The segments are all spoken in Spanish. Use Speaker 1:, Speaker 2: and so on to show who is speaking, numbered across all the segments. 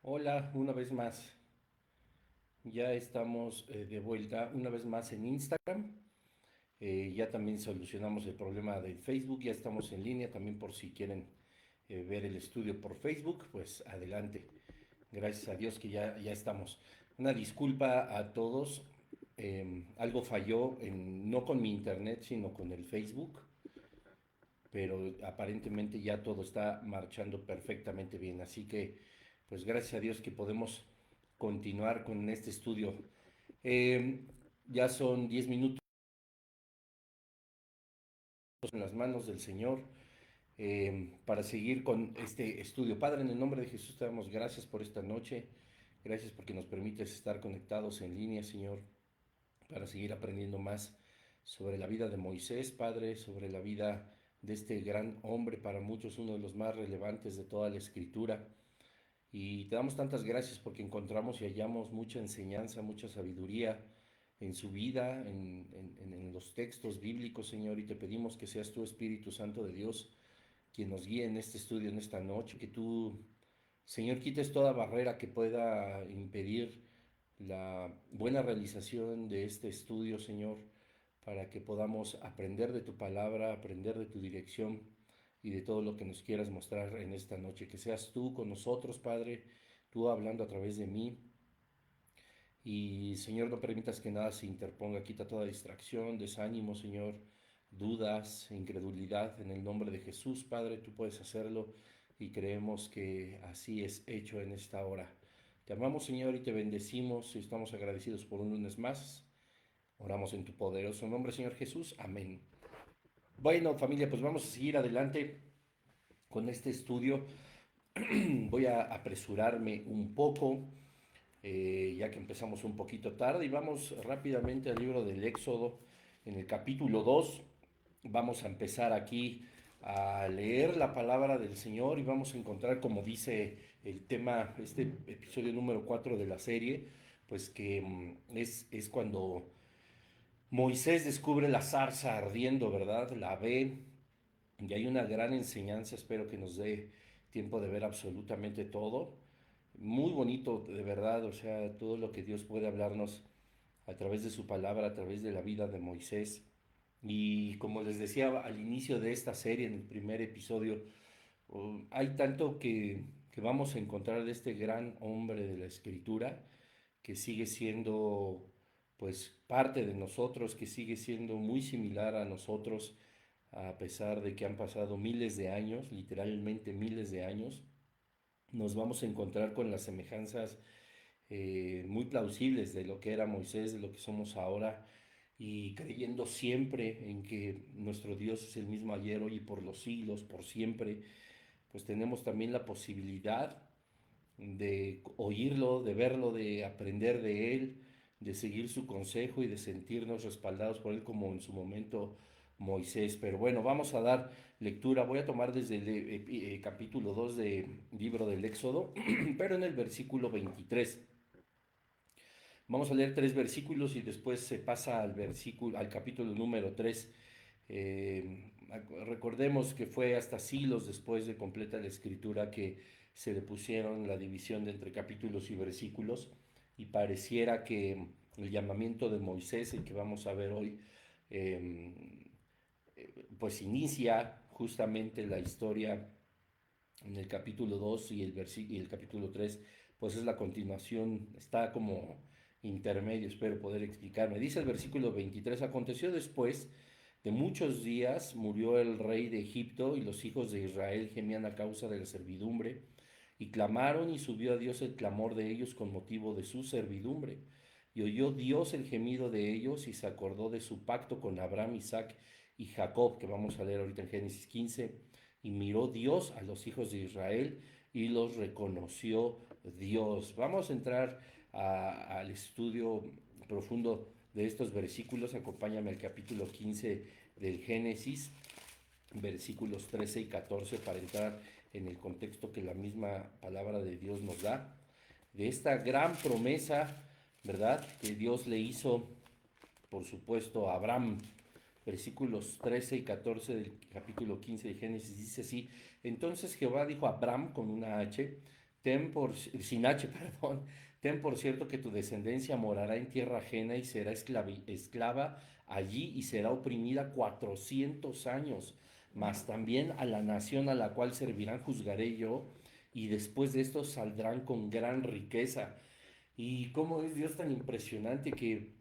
Speaker 1: Hola, una vez más. Ya estamos de vuelta una vez más en Instagram. Ya también solucionamos el problema de Facebook. Ya estamos en línea también por si quieren ver el estudio por Facebook. Pues adelante. Gracias a Dios que ya estamos. Una disculpa a todos. Algo falló no con mi internet, sino con el Facebook. Pero aparentemente ya todo está marchando perfectamente bien. Así que, pues gracias a Dios que podemos continuar con este estudio. Eh, ya son 10 minutos en las manos del Señor para seguir con este estudio. Padre, en el nombre de Jesús te damos gracias por esta noche. Gracias porque nos permites estar conectados en línea, Señor, para seguir aprendiendo más sobre la vida de Moisés, Padre, sobre la vida de este gran hombre, para muchos uno de los más relevantes de toda la escritura. Y te damos tantas gracias porque encontramos y hallamos mucha enseñanza, mucha sabiduría en su vida, en los textos bíblicos, Señor, y te pedimos que seas tú, Espíritu Santo de Dios, quien nos guíe en este estudio, en esta noche, que tú, Señor, quites toda barrera que pueda impedir la buena realización de este estudio, Señor, para que podamos aprender de tu palabra, aprender de tu dirección y de todo lo que nos quieras mostrar en esta noche. Que seas tú con nosotros, Padre, tú hablando a través de mí. Y Señor, no permitas que nada se interponga, quita toda distracción, desánimo, Señor, dudas, incredulidad. En el nombre de Jesús, Padre, tú puedes hacerlo y creemos que así es hecho en esta hora. Te amamos, Señor, y te bendecimos y estamos agradecidos por un lunes más. Oramos en tu poderoso nombre, Señor Jesús. Amén. Bueno, familia, pues vamos a seguir adelante con este estudio. Voy a apresurarme un poco, ya que empezamos un poquito tarde, y vamos rápidamente al libro del Éxodo, en el capítulo 2. Vamos a empezar aquí a leer la palabra del Señor y vamos a encontrar, como dice el tema, este episodio número 4 de la serie, pues que es cuando Moisés descubre la zarza ardiendo, ¿verdad? La ve y hay una gran enseñanza, espero que nos dé tiempo de ver absolutamente todo. Muy bonito, de verdad, o sea, todo lo que Dios puede hablarnos a través de su palabra, a través de la vida de Moisés. Y como les decía al inicio de esta serie, en el primer episodio, hay tanto que vamos a encontrar de este gran hombre de la escritura, que sigue siendo pues parte de nosotros, que sigue siendo muy similar a nosotros, a pesar de que han pasado miles de años, literalmente miles de años. Nos vamos a encontrar con las semejanzas muy plausibles de lo que era Moisés, de lo que somos ahora, y creyendo siempre en que nuestro Dios es el mismo ayer, hoy y por los siglos, por siempre. Pues tenemos también la posibilidad de oírlo, de verlo, de aprender de él, de seguir su consejo y de sentirnos respaldados por él como en su momento Moisés. Pero bueno, vamos a dar lectura. Voy a tomar desde el capítulo 2 del libro del Éxodo, pero en el versículo 23. Vamos a leer tres versículos y después se pasa al capítulo número 3. Eh, Recordemos que fue hasta siglos después de completa la escritura que se le pusieron la división de entre capítulos y versículos, y pareciera que el llamamiento de Moisés, el que vamos a ver hoy, eh, pues inicia justamente la historia en el capítulo 2 y el capítulo 3, pues es la continuación, está como intermedio, espero poder explicarme. Dice el versículo 23: aconteció después de muchos días, murió el rey de Egipto, y los hijos de Israel gemían a causa de la servidumbre, y clamaron, y subió a Dios el clamor de ellos con motivo de su servidumbre. Y oyó Dios el gemido de ellos, y se acordó de su pacto con Abraham, Isaac y Jacob, que vamos a leer ahorita en Génesis 15. Y miró Dios a los hijos de Israel y los reconoció Dios. Vamos a entrar al estudio profundo de estos versículos. Acompáñame al capítulo 15 del Génesis, versículos 13 y 14, para entrar en el contexto que la misma palabra de Dios nos da, de esta gran promesa, ¿verdad?, que Dios le hizo, por supuesto, a Abraham. Versículos 13 y 14 del capítulo 15 de Génesis dice así: entonces Jehová dijo a Abraham con una H: sin H, perdón, ten por cierto que tu descendencia morará en tierra ajena y será esclava allí y será oprimida 400 años, mas también a la nación a la cual servirán juzgaré yo, y después de esto saldrán con gran riqueza. Y cómo es Dios tan impresionante que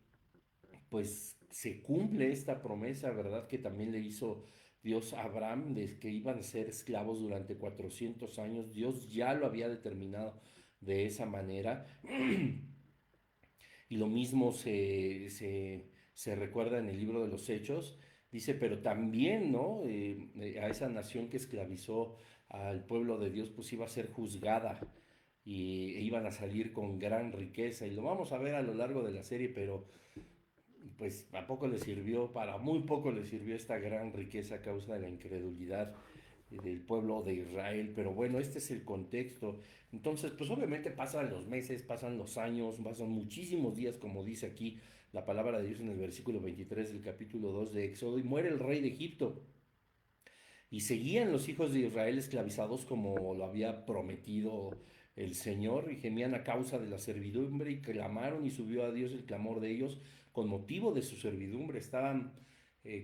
Speaker 1: pues se cumple esta promesa, ¿verdad? Que también le hizo Dios a Abraham, de que iban a ser esclavos durante 400 años. Dios ya lo había determinado de esa manera. Y lo mismo se recuerda en el libro de los Hechos. Dice, pero también, ¿no? A esa nación que esclavizó al pueblo de Dios, pues iba a ser juzgada y iban a salir con gran riqueza. Y lo vamos a ver a lo largo de la serie, pero pues a poco le sirvió, para muy poco le sirvió esta gran riqueza a causa de la incredulidad del pueblo de Israel. Pero bueno, este es el contexto. Entonces, pues obviamente pasan los meses, pasan los años, pasan muchísimos días, como dice aquí la palabra de Dios en el versículo 23 del capítulo 2 de Éxodo, y muere el rey de Egipto. Y seguían los hijos de Israel esclavizados como lo había prometido el Señor, y gemían a causa de la servidumbre y clamaron, y subió a Dios el clamor de ellos con motivo de su servidumbre. Estaban,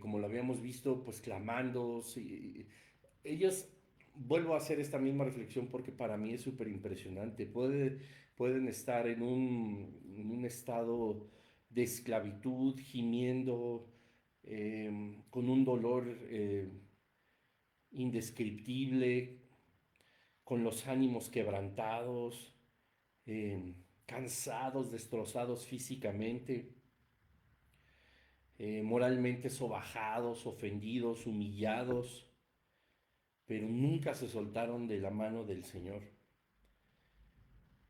Speaker 1: como lo habíamos visto, pues clamando. Sí, ellos, vuelvo a hacer esta misma reflexión porque para mí es súper impresionante. Pueden estar en un estado de esclavitud, gimiendo, con un dolor indescriptible, con los ánimos quebrantados, cansados, destrozados físicamente, moralmente sobajados, ofendidos, humillados, pero nunca se soltaron de la mano del Señor.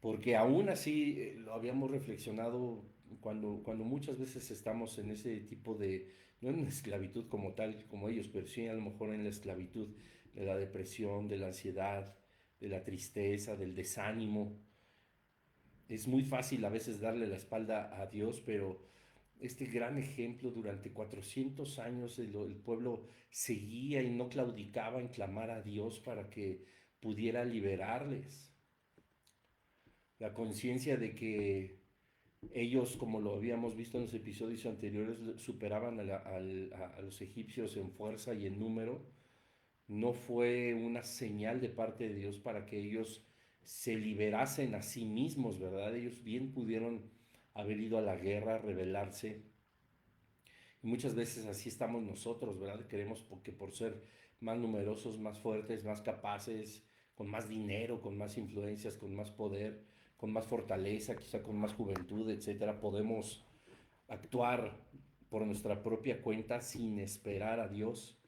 Speaker 1: Porque aún así, lo habíamos reflexionado cuando muchas veces estamos en ese tipo de, no en esclavitud como tal, como ellos, pero sí a lo mejor en la esclavitud de la depresión, de la ansiedad, de la tristeza, del desánimo. Es muy fácil a veces darle la espalda a Dios, pero este gran ejemplo, durante 400 años el pueblo seguía y no claudicaba en clamar a Dios para que pudiera liberarles. La conciencia de que ellos, como lo habíamos visto en los episodios anteriores, superaban a los egipcios en fuerza y en número, no fue una señal de parte de Dios para que ellos se liberasen a sí mismos, ¿verdad? Ellos bien pudieron haber ido a la guerra, rebelarse. Y muchas veces así estamos nosotros, ¿verdad? Queremos que por ser más numerosos, más fuertes, más capaces, con más dinero, con más influencias, con más poder, con más fortaleza, quizá con más juventud, etcétera, podemos actuar por nuestra propia cuenta sin esperar a Dios.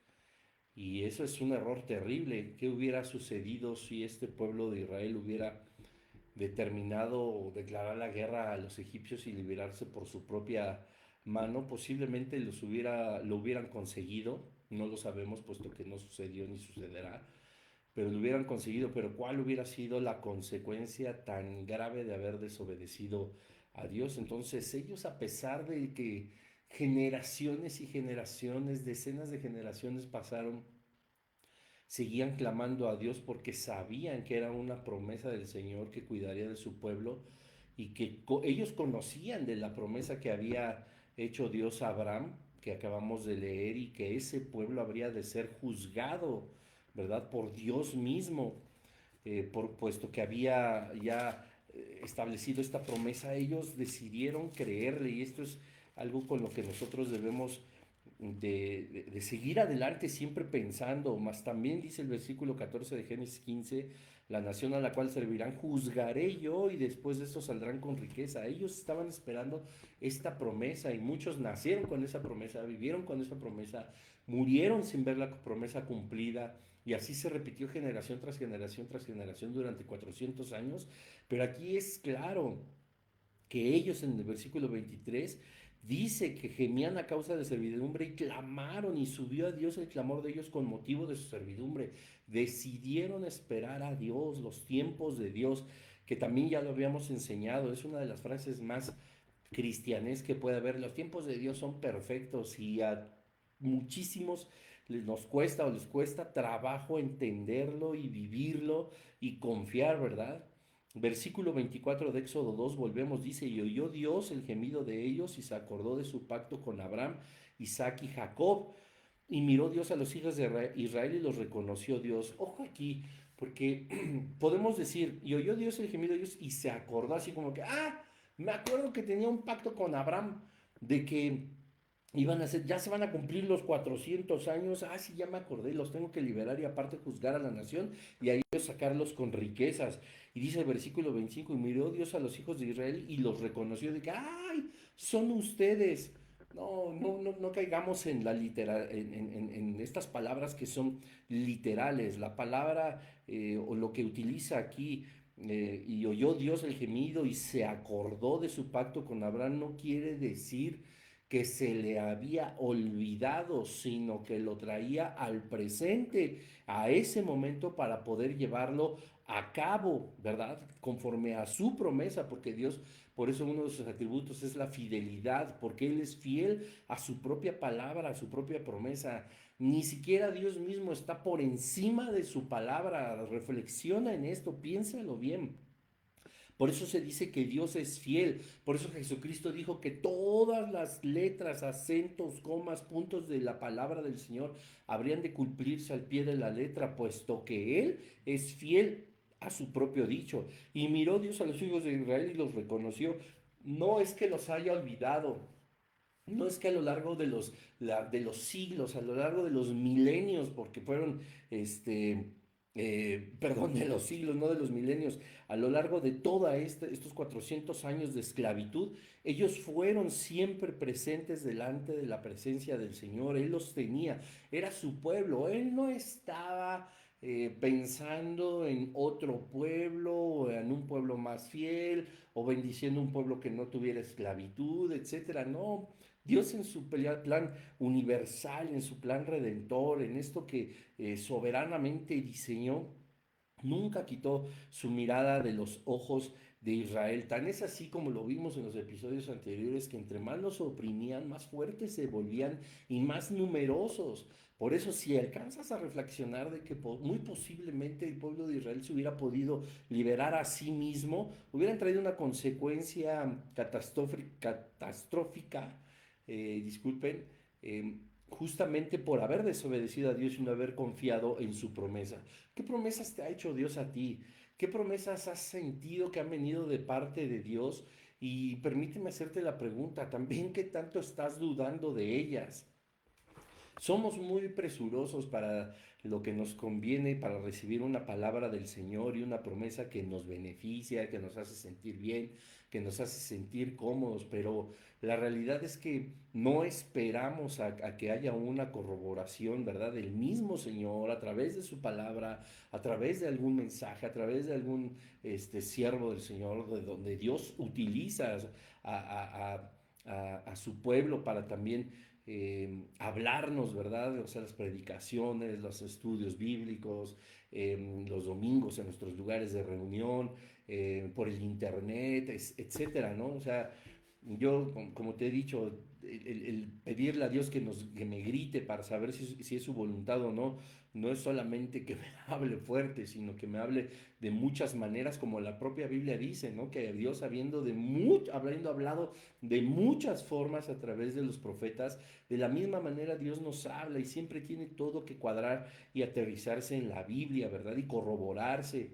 Speaker 1: Y eso es un error terrible. ¿Qué hubiera sucedido si este pueblo de Israel hubiera determinado declarar la guerra a los egipcios y liberarse por su propia mano? Posiblemente lo hubieran conseguido, no lo sabemos puesto que no sucedió ni sucederá, pero lo hubieran conseguido. Pero ¿cuál hubiera sido la consecuencia tan grave de haber desobedecido a Dios? Entonces ellos, a pesar de que generaciones y generaciones, decenas de generaciones pasaron, seguían clamando a Dios porque sabían que era una promesa del Señor que cuidaría de su pueblo, y que ellos conocían de la promesa que había hecho Dios a Abraham, que acabamos de leer, y que ese pueblo habría de ser juzgado, ¿verdad? Por Dios mismo, puesto que había ya establecido esta promesa. Ellos decidieron creerle, y esto es algo con lo que nosotros debemos de seguir adelante, siempre pensando. Más también dice el versículo 14 de Génesis 15, la nación a la cual servirán juzgaré yo, y después de eso saldrán con riqueza. Ellos estaban esperando esta promesa, y muchos nacieron con esa promesa, vivieron con esa promesa, murieron sin ver la promesa cumplida, y así se repitió generación tras generación tras generación durante 400 años. Pero aquí es claro que ellos, en el versículo 23, dice que gemían a causa de servidumbre y clamaron, y subió a Dios el clamor de ellos con motivo de su servidumbre. Decidieron esperar a Dios, los tiempos de Dios, que también ya lo habíamos enseñado. Es una de las frases más cristianes que puede haber. Los tiempos de Dios son perfectos, y a muchísimos nos cuesta o les cuesta trabajo entenderlo y vivirlo y confiar, ¿verdad? Versículo 24 de Éxodo 2, volvemos, dice, y oyó Dios el gemido de ellos y se acordó de su pacto con Abraham, Isaac y Jacob. Y miró Dios a los hijos de Israel y los reconoció Dios. Ojo aquí, porque podemos decir, y oyó Dios el gemido de ellos y se acordó así como que, me acuerdo que tenía un pacto con Abraham de que iban a ser, ya se van a cumplir los 400 años, sí, ya me acordé, los tengo que liberar y aparte juzgar a la nación y a ellos sacarlos con riquezas. Y dice el versículo 25, y miró Dios a los hijos de Israel y los reconoció de que, son ustedes. No caigamos en la literal, en estas palabras que son literales. La palabra o lo que utiliza aquí, y oyó Dios el gemido y se acordó de su pacto con Abraham, no quiere decir que se le había olvidado, sino que lo traía al presente, a ese momento para poder llevarlo a cabo, ¿verdad? Conforme a su promesa, porque Dios, por eso uno de sus atributos es la fidelidad, porque Él es fiel a su propia palabra, a su propia promesa. Ni siquiera Dios mismo está por encima de su palabra. Reflexiona en esto, piénsalo bien. Por eso se dice que Dios es fiel. Por eso Jesucristo dijo que todas las letras, acentos, comas, puntos de la palabra del Señor habrían de cumplirse al pie de la letra, puesto que Él es fiel a su propio dicho. Y miró Dios a los hijos de Israel y los reconoció. No es que los haya olvidado, no es que a lo largo de los siglos, a lo largo de los milenios, porque fueron, perdón, de los siglos, no de los milenios, a lo largo de todos estos 400 años de esclavitud, ellos fueron siempre presentes delante de la presencia del Señor. Él los tenía, era su pueblo. Él no estaba pensando en otro pueblo, o en un pueblo más fiel, o bendiciendo un pueblo que no tuviera esclavitud, etcétera. No, Dios en su plan universal, en su plan redentor, en esto que soberanamente diseñó, nunca quitó su mirada de los ojos de Israel. Tan es así como lo vimos en los episodios anteriores, que entre más los oprimían, más fuertes se volvían y más numerosos. Por eso, si alcanzas a reflexionar de que muy posiblemente el pueblo de Israel se hubiera podido liberar a sí mismo, hubieran traído una consecuencia catastrófica, disculpen, justamente por haber desobedecido a Dios y no haber confiado en su promesa. ¿Qué promesas te ha hecho Dios a ti? ¿Qué promesas has sentido que han venido de parte de Dios? Y permíteme hacerte la pregunta, también, ¿qué tanto estás dudando de ellas? Somos muy presurosos para lo que nos conviene, para recibir una palabra del Señor y una promesa que nos beneficia, que nos hace sentir bien, que nos hace sentir cómodos, pero la realidad es que no esperamos a que haya una corroboración, ¿verdad? Del mismo Señor a través de su palabra, a través de algún mensaje, a través de algún siervo del Señor, de donde Dios utiliza a, a, a su pueblo para también hablarnos, ¿verdad? O sea, las predicaciones, los estudios bíblicos, los domingos en nuestros lugares de reunión, por el internet, etcétera, ¿no? O sea, yo, como te he dicho, el pedirle a Dios que me grite para saber si es su voluntad o no, no es solamente que me hable fuerte, sino que me hable de muchas maneras, como la propia Biblia dice, ¿no? Que Dios habiendo hablado de muchas formas a través de los profetas, de la misma manera Dios nos habla y siempre tiene todo que cuadrar y aterrizarse en la Biblia, ¿verdad? Y corroborarse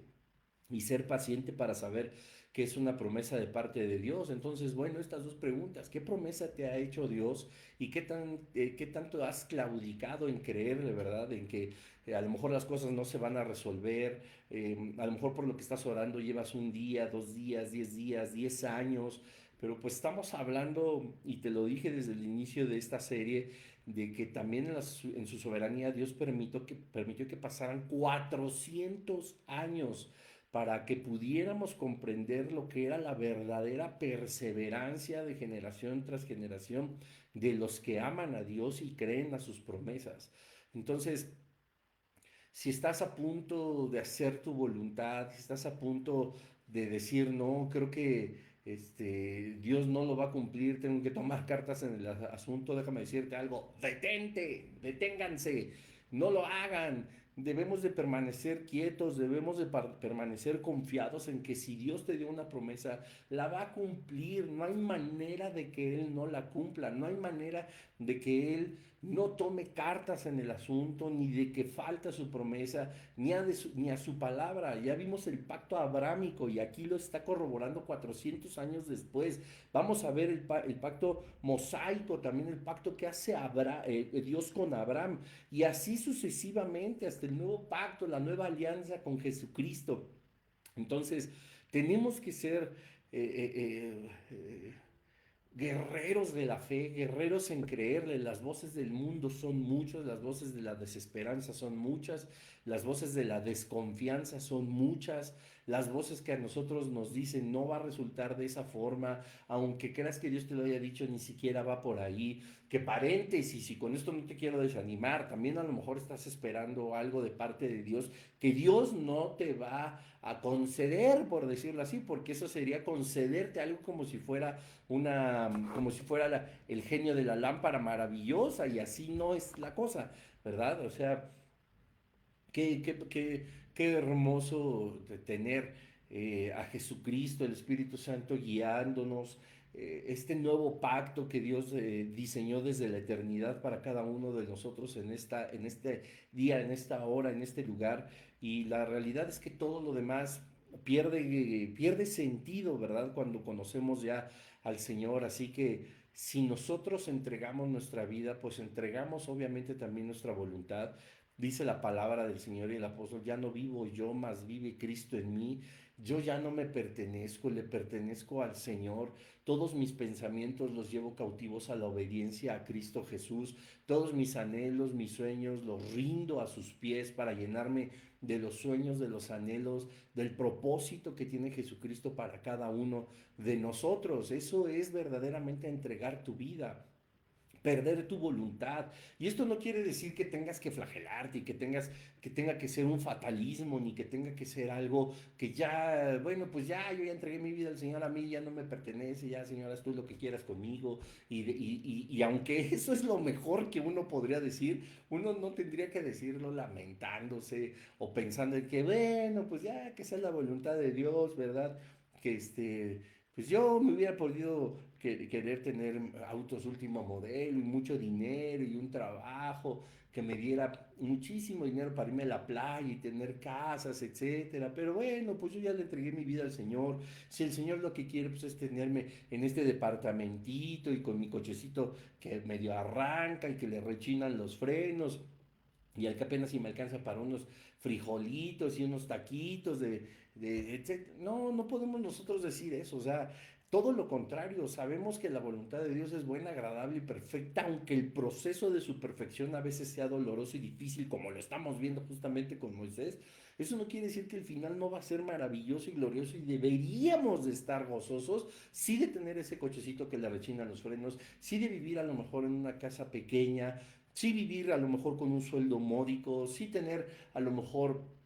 Speaker 1: y ser paciente para saber que es una promesa de parte de Dios. Entonces, bueno, estas dos preguntas: ¿qué promesa te ha hecho Dios y qué tanto has claudicado en creerle, verdad? En que a lo mejor las cosas no se van a resolver, a lo mejor por lo que estás orando llevas un día, 2 días, 10 días, 10 años, pero pues estamos hablando, y te lo dije desde el inicio de esta serie, de que también en su soberanía Dios permitió que pasaran 400 años para que pudiéramos comprender lo que era la verdadera perseverancia de generación tras generación de los que aman a Dios y creen a sus promesas. Entonces, si estás a punto de hacer tu voluntad, si estás a punto de decir, no, creo que Dios no lo va a cumplir, tengo que tomar cartas en el asunto, déjame decirte algo: detente, deténganse, no lo hagan. debemos de permanecer quietos, debemos de permanecer confiados en que si Dios te dio una promesa, la va a cumplir. No hay manera de que Él no la cumpla, no hay manera de que Él no tome cartas en el asunto, ni de que falta su promesa, ni a su palabra. Ya vimos el pacto abrámico y aquí lo está corroborando 400 años después. Vamos a ver el pacto mosaico, también el pacto que hace Dios con Abraham, y así sucesivamente hasta el nuevo pacto, la nueva alianza con Jesucristo. Entonces, tenemos que ser eh, eh, eh, guerreros de la fe, guerreros en creerle. Las voces del mundo son muchas, las voces de la desesperanza son muchas, las voces de la desconfianza son muchas, las voces que a nosotros nos dicen no va a resultar de esa forma, aunque creas que Dios te lo haya dicho, ni siquiera va por ahí. Que paréntesis, y con esto no te quiero desanimar, también a lo mejor estás esperando algo de parte de Dios que Dios no te va a conceder, por decirlo así, porque eso sería concederte algo como si fuera el genio de la lámpara maravillosa, y así no es la cosa, ¿verdad? O sea, qué hermoso de tener a Jesucristo, el Espíritu Santo guiándonos, este nuevo pacto que Dios diseñó desde la eternidad para cada uno de nosotros en este día, en esta hora, en este lugar. Y la realidad es que todo lo demás pierde sentido, ¿verdad? Cuando conocemos ya al Señor. Así que si nosotros entregamos nuestra vida, pues entregamos obviamente también nuestra voluntad. Dice la palabra del Señor y el apóstol: ya no vivo yo, mas vive Cristo en mí. Yo ya no me pertenezco, le pertenezco al Señor. Todos mis pensamientos los llevo cautivos a la obediencia a Cristo Jesús. Todos mis anhelos, mis sueños, los rindo a sus pies para llenarme de los sueños, de los anhelos, del propósito que tiene Jesucristo para cada uno de nosotros. Eso es verdaderamente entregar tu vida, perder tu voluntad. Y esto no quiere decir que tengas que flagelarte y que tenga que ser un fatalismo, ni que tenga que ser algo que ya, bueno, pues ya yo ya entregué mi vida al Señor, a mí ya no me pertenece, ya Señor, haz tú lo que quieras conmigo. Y aunque eso es lo mejor que uno podría decir, uno no tendría que decirlo lamentándose o pensando en que, bueno, pues ya que sea la voluntad de Dios, ¿verdad? Que pues yo me hubiera podido querer tener autos último modelo y mucho dinero y un trabajo que me diera muchísimo dinero para irme a la playa y tener casas, etcétera. Pero bueno, pues yo ya le entregué mi vida al Señor. Si el Señor lo que quiere pues es tenerme en este departamentito y con mi cochecito que medio arranca y que le rechinan los frenos, y al que apenas si me alcanza para unos frijolitos y unos taquitos no, no podemos nosotros decir eso. O sea, todo lo contrario, sabemos que la voluntad de Dios es buena, agradable y perfecta, aunque el proceso de su perfección a veces sea doloroso y difícil, como lo estamos viendo justamente con Moisés. Eso no quiere decir que el final no va a ser maravilloso y glorioso, y deberíamos de estar gozosos, sí, de tener ese cochecito que le rechina los frenos, sí, de vivir a lo mejor en una casa pequeña, sí, vivir a lo mejor con un sueldo módico, sí, tener a lo mejor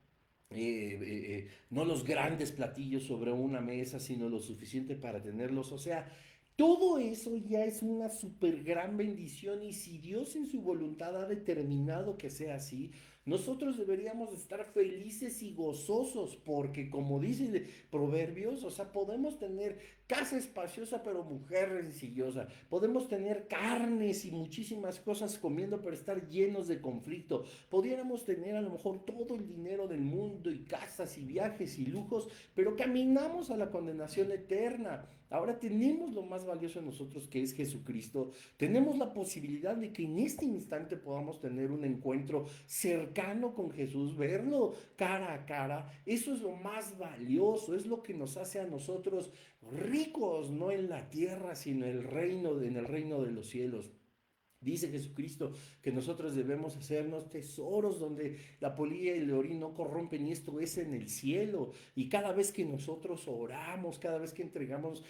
Speaker 1: no los grandes platillos sobre una mesa, sino lo suficiente para tenerlos. O sea, todo eso ya es una súper gran bendición, y si Dios en su voluntad ha determinado que sea así, nosotros deberíamos estar felices y gozosos, porque como dice Proverbios, o sea, podemos tener casa espaciosa pero mujer rencillosa, podemos tener carnes y muchísimas cosas comiendo pero estar llenos de conflicto, pudiéramos tener a lo mejor todo el dinero del mundo y casas y viajes y lujos, pero caminamos a la condenación eterna. Ahora tenemos lo más valioso en nosotros, que es Jesucristo. Tenemos la posibilidad de que en este instante podamos tener un encuentro cercano con Jesús, verlo cara a cara. Eso es lo más valioso, es lo que nos hace a nosotros ricos, no en la tierra, sino en el reino de los cielos. Dice Jesucristo que nosotros debemos hacernos tesoros donde la polilla y el orín no corrompen, y esto es en el cielo. Y cada vez que nosotros oramos, cada vez que entregamos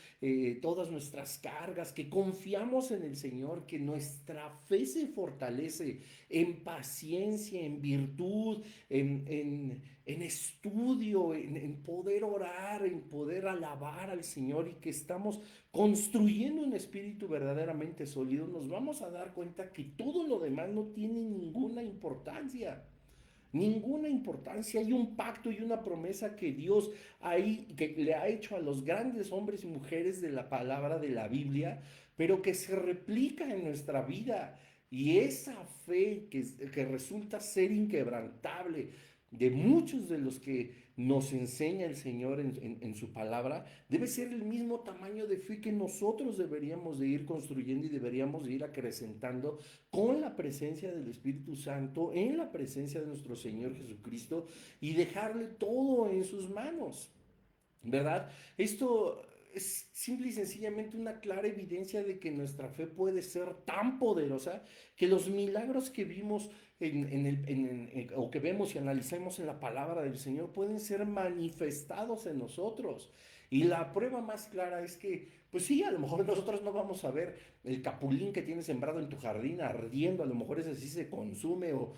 Speaker 1: todas nuestras cargas, que confiamos en el Señor, que nuestra fe se fortalece en paciencia, en virtud, en estudio, en poder orar, en poder alabar al Señor, y que estamos construyendo un espíritu verdaderamente sólido, nos vamos a dar cuenta que todo lo demás no tiene ninguna importancia. ninguna importancia. Hay un pacto y una promesa que Dios ahí, que le ha hecho a los grandes hombres y mujeres de la palabra de la Biblia, pero que se replica en nuestra vida. Y esa fe que resulta ser inquebrantable de muchos de los que nos enseña el Señor en su palabra, debe ser el mismo tamaño de fe que nosotros deberíamos de ir construyendo y deberíamos de ir acrecentando con la presencia del Espíritu Santo, en la presencia de nuestro Señor Jesucristo y dejarle todo en sus manos, ¿verdad? Esto es simple y sencillamente una clara evidencia de que nuestra fe puede ser tan poderosa que los milagros que vimos o que vemos y analizamos en la palabra del Señor pueden ser manifestados en nosotros. Y la prueba más clara es que, pues sí, a lo mejor nosotros no vamos a ver el capulín que tienes sembrado en tu jardín ardiendo, a lo mejor ese sí se consume, o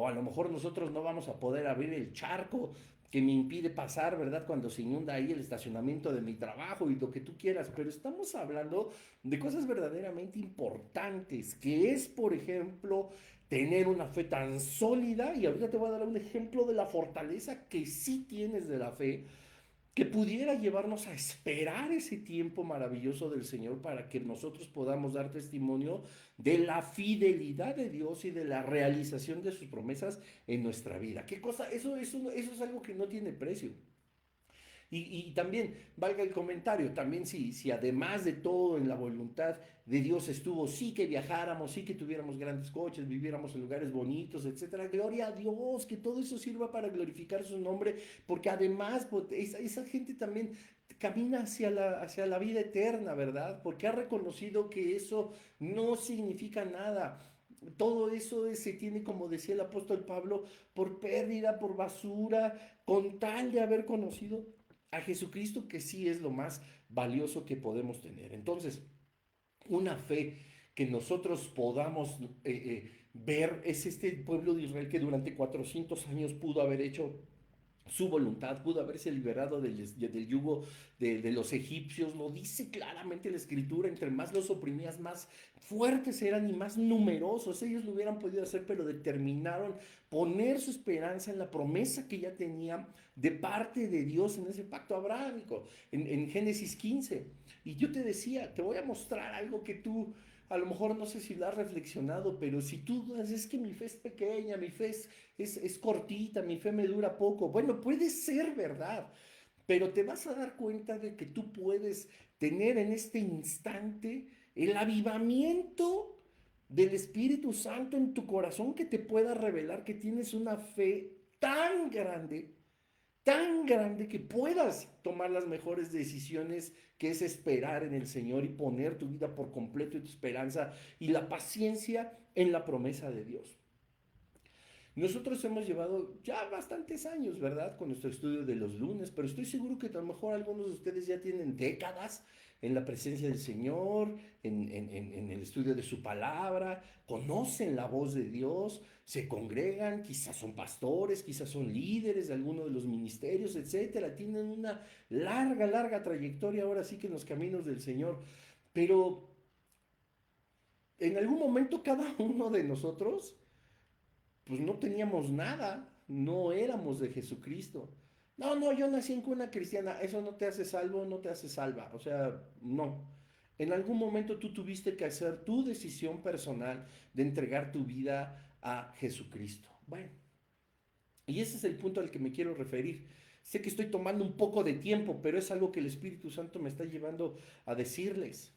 Speaker 1: a lo mejor nosotros no vamos a poder abrir el charco que me impide pasar, ¿verdad? Cuando se inunda ahí el estacionamiento de mi trabajo y lo que tú quieras, pero estamos hablando de cosas verdaderamente importantes, que es, por ejemplo, tener una fe tan sólida, y ahorita te voy a dar un ejemplo de la fortaleza que sí tienes de la fe, que pudiera llevarnos a esperar ese tiempo maravilloso del Señor para que nosotros podamos dar testimonio de la fidelidad de Dios y de la realización de sus promesas en nuestra vida. ¿Qué cosa? Eso es algo que no tiene precio. Y también, valga el comentario, también si además de todo en la voluntad de Dios estuvo, sí que viajáramos, sí que tuviéramos grandes coches, viviéramos en lugares bonitos, etcétera, gloria a Dios, que todo eso sirva para glorificar su nombre, porque además pues, esa gente también camina hacia la vida eterna, ¿verdad? Porque ha reconocido que eso no significa nada. Todo eso se tiene, como decía el apóstol Pablo, por pérdida, por basura, con tal de haber conocido a Jesucristo, que sí es lo más valioso que podemos tener. Entonces, una fe que nosotros podamos ver es este pueblo de Israel que durante 400 años pudo haber hecho su voluntad, pudo haberse liberado del yugo de los egipcios. Lo dice claramente la escritura: entre más los oprimías, más fuertes eran y más numerosos. Ellos lo hubieran podido hacer, pero determinaron poner su esperanza en la promesa que ya tenían de parte de Dios en ese pacto abrámico, en Génesis 15. Y yo te decía, te voy a mostrar algo que tú a lo mejor no sé si lo has reflexionado, pero si tú dudas, es que mi fe es pequeña, mi fe es cortita, mi fe me dura poco. Bueno, puede ser verdad, pero te vas a dar cuenta de que tú puedes tener en este instante el avivamiento del Espíritu Santo en tu corazón, que te pueda revelar que tienes una fe tan grande que puedas tomar las mejores decisiones, que es esperar en el Señor y poner tu vida por completo y tu esperanza y la paciencia en la promesa de Dios. Nosotros hemos llevado ya bastantes años, ¿verdad? Con nuestro estudio de los lunes, pero estoy seguro que a lo mejor algunos de ustedes ya tienen décadas en la presencia del Señor, en el estudio de su palabra, conocen la voz de Dios, se congregan, quizás son pastores, quizás son líderes de alguno de los ministerios, etcétera. Tienen una larga trayectoria ahora sí que en los caminos del Señor, pero en algún momento cada uno de nosotros pues no teníamos nada, no éramos de Jesucristo. No, no, yo nací en cuna cristiana, eso no te hace salvo, no te hace salva, o sea, no. En algún momento tú tuviste que hacer tu decisión personal de entregar tu vida a Jesucristo. Bueno, y ese es el punto al que me quiero referir. Sé que estoy tomando un poco de tiempo, pero es algo que el Espíritu Santo me está llevando a decirles.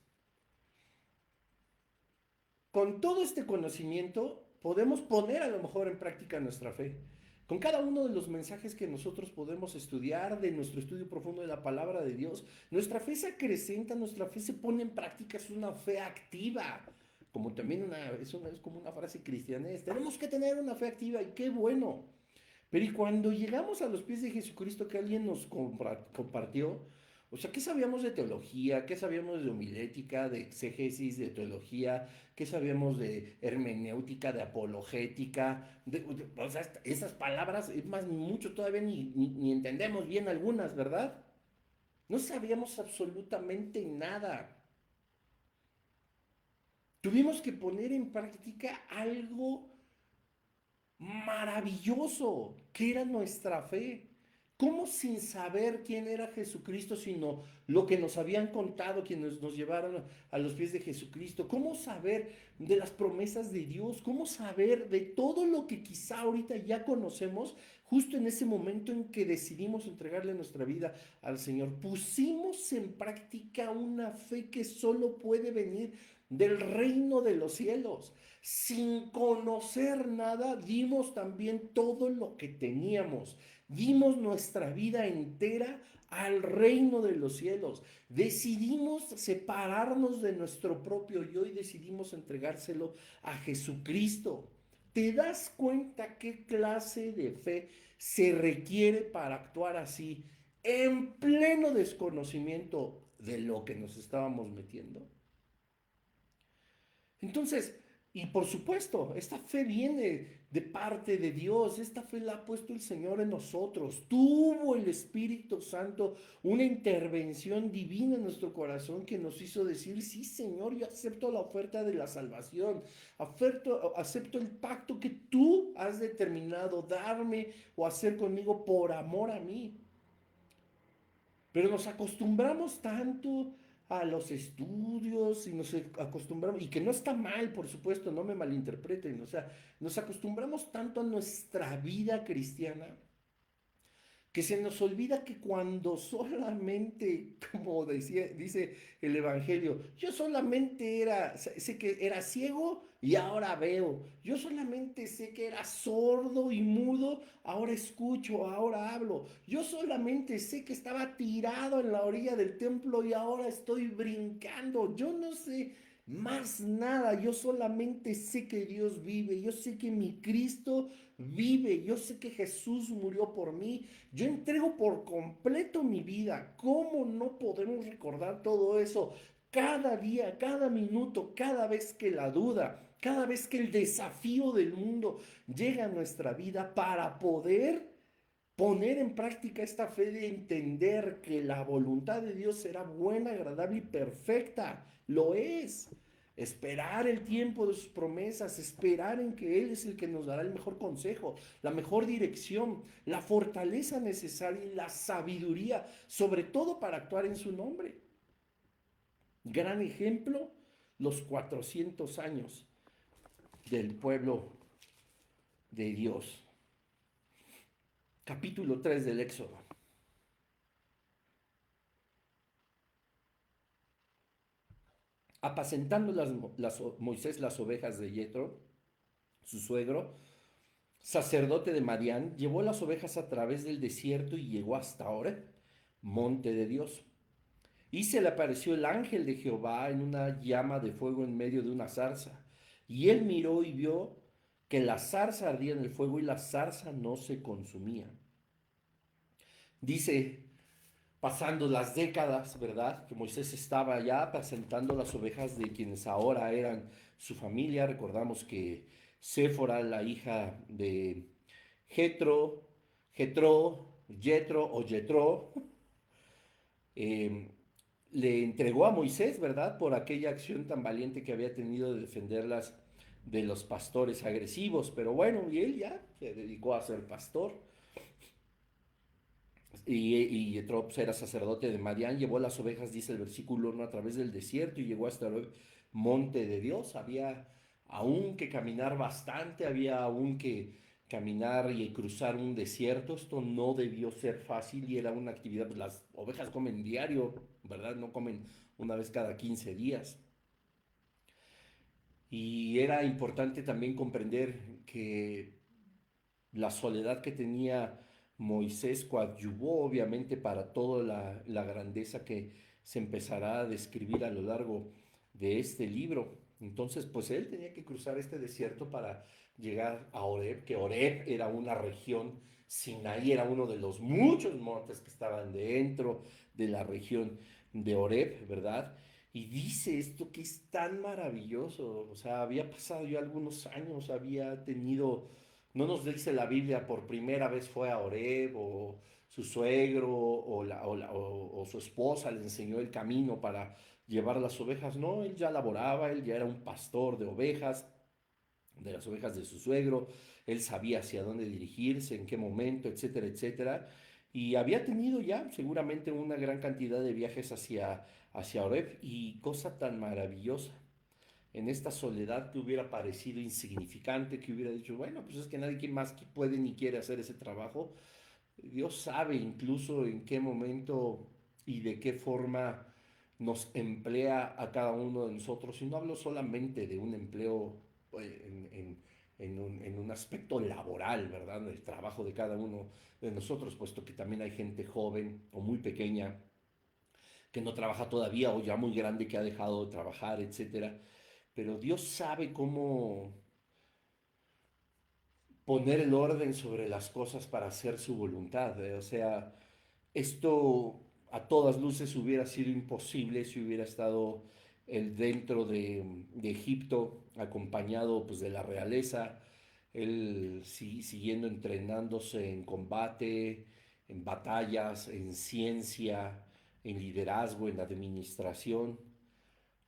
Speaker 1: Con todo este conocimiento podemos poner a lo mejor en práctica nuestra fe. Con cada uno de los mensajes que nosotros podemos estudiar, de nuestro estudio profundo de la palabra de Dios, nuestra fe se acrecenta, nuestra fe se pone en práctica, es una fe activa. Como también es como una frase cristiana, tenemos que tener una fe activa, y qué bueno. Pero y cuando llegamos a los pies de Jesucristo, que alguien nos compartió, o sea, ¿qué sabíamos de teología? ¿Qué sabíamos de homilética, de exégesis, de teología? ¿Qué sabíamos de hermenéutica, de apologética? O sea, esas palabras, es más, mucho todavía ni entendemos bien algunas, ¿verdad? No sabíamos absolutamente nada. Tuvimos que poner en práctica algo maravilloso que era nuestra fe. ¿Cómo sin saber quién era Jesucristo, sino lo que nos habían contado, quienes nos llevaron a los pies de Jesucristo? ¿Cómo saber de las promesas de Dios? ¿Cómo saber de todo lo que quizá ahorita ya conocemos, justo en ese momento en que decidimos entregarle nuestra vida al Señor? Pusimos en práctica una fe que solo puede venir del reino de los cielos. Sin conocer nada, dimos también todo lo que teníamos. Dimos nuestra vida entera al reino de los cielos. Decidimos separarnos de nuestro propio yo y decidimos entregárselo a Jesucristo. ¿Te das cuenta qué clase de fe se requiere para actuar así en pleno desconocimiento de lo que nos estábamos metiendo? Entonces, y por supuesto, esta fe viene de parte de Dios, esta fe la ha puesto el Señor en nosotros. Tuvo el Espíritu Santo una intervención divina en nuestro corazón que nos hizo decir, sí Señor, yo acepto la oferta de la salvación, acepto el pacto que tú has determinado darme o hacer conmigo por amor a mí. Pero nos acostumbramos tanto a los estudios y nos acostumbramos, y que no está mal, por supuesto, no me malinterpreten, o sea, nos acostumbramos tanto a nuestra vida cristiana que se nos olvida que cuando solamente, como dice el Evangelio, yo solamente sé que era ciego y ahora veo, yo solamente sé que era sordo y mudo, ahora escucho, ahora hablo, yo solamente sé que estaba tirado en la orilla del templo y ahora estoy brincando, yo no sé más nada, yo solamente sé que Dios vive, yo sé que mi Cristo vive, yo sé que Jesús murió por mí, yo entrego por completo mi vida. ¿Cómo no podemos recordar todo eso? Cada día, cada minuto, cada vez que la duda, cada vez que el desafío del mundo llega a nuestra vida para poder poner en práctica esta fe de entender que la voluntad de Dios será buena, agradable y perfecta. Lo es. Esperar el tiempo de sus promesas, esperar en que Él es el que nos dará el mejor consejo, la mejor dirección, la fortaleza necesaria y la sabiduría, sobre todo para actuar en su nombre. Gran ejemplo, los 400 años del pueblo de Dios. Capítulo 3 del Éxodo. Apacentando Moisés las ovejas de Yetro, su suegro, sacerdote de Madián, llevó las ovejas a través del desierto y llegó hasta Oreb, monte de Dios. Y se le apareció el ángel de Jehová en una llama de fuego en medio de una zarza. Y él miró y vio que la zarza ardía en el fuego y la zarza no se consumía. Dice, pasando las décadas, ¿verdad? Que Moisés estaba ya apacentando las ovejas de quienes ahora eran su familia. Recordamos que Séfora, la hija de Jetro, Jetro, eh, le entregó a Moisés, ¿verdad? Por aquella acción tan valiente que había tenido de defenderlas de los pastores agresivos. Pero bueno, y él ya se dedicó a ser pastor. Y Yetro pues, era sacerdote de Madián, llevó las ovejas, dice el versículo 1, a través del desierto y llegó hasta el monte de Dios. Había aún que caminar bastante, había aún que caminar y cruzar un desierto. Esto no debió ser fácil y era una actividad, pues las ovejas comen diario, ¿verdad? No comen una vez cada 15 días. Y era importante también comprender que la soledad que tenía Moisés coadyuvó obviamente para toda la grandeza que se empezará a describir a lo largo de este libro. Entonces, pues él tenía que cruzar este desierto para llegar a Oreb, que Oreb era una región, Sinaí era uno de los muchos montes que estaban dentro de la región de Oreb, ¿verdad? Y dice esto que es tan maravilloso, o sea, había pasado yo algunos años, había tenido, no nos dice la Biblia por primera vez fue a Oreb o su suegro o su esposa le enseñó el camino para llevar las ovejas. No, él ya laboraba, él ya era un pastor de ovejas, de las ovejas de su suegro. él sabía hacia dónde dirigirse, en qué momento, etcétera, etcétera. Y había tenido ya seguramente una gran cantidad de viajes hacia Oreb y cosa tan maravillosa. En esta soledad que hubiera parecido insignificante, que hubiera dicho, bueno, pues es que nadie más puede ni quiere hacer ese trabajo. Dios sabe incluso en qué momento y de qué forma nos emplea a cada uno de nosotros. Y no hablo solamente de un empleo en un aspecto laboral, ¿verdad? El trabajo de cada uno de nosotros, puesto que también hay gente joven o muy pequeña que no trabaja todavía o ya muy grande que ha dejado de trabajar, etcétera. Pero Dios sabe cómo poner el orden sobre las cosas para hacer su voluntad. O sea, esto a todas luces hubiera sido imposible si hubiera estado él dentro de Egipto, acompañado pues de la realeza, él siguiendo entrenándose en combate, en batallas, en ciencia, en liderazgo, en administración.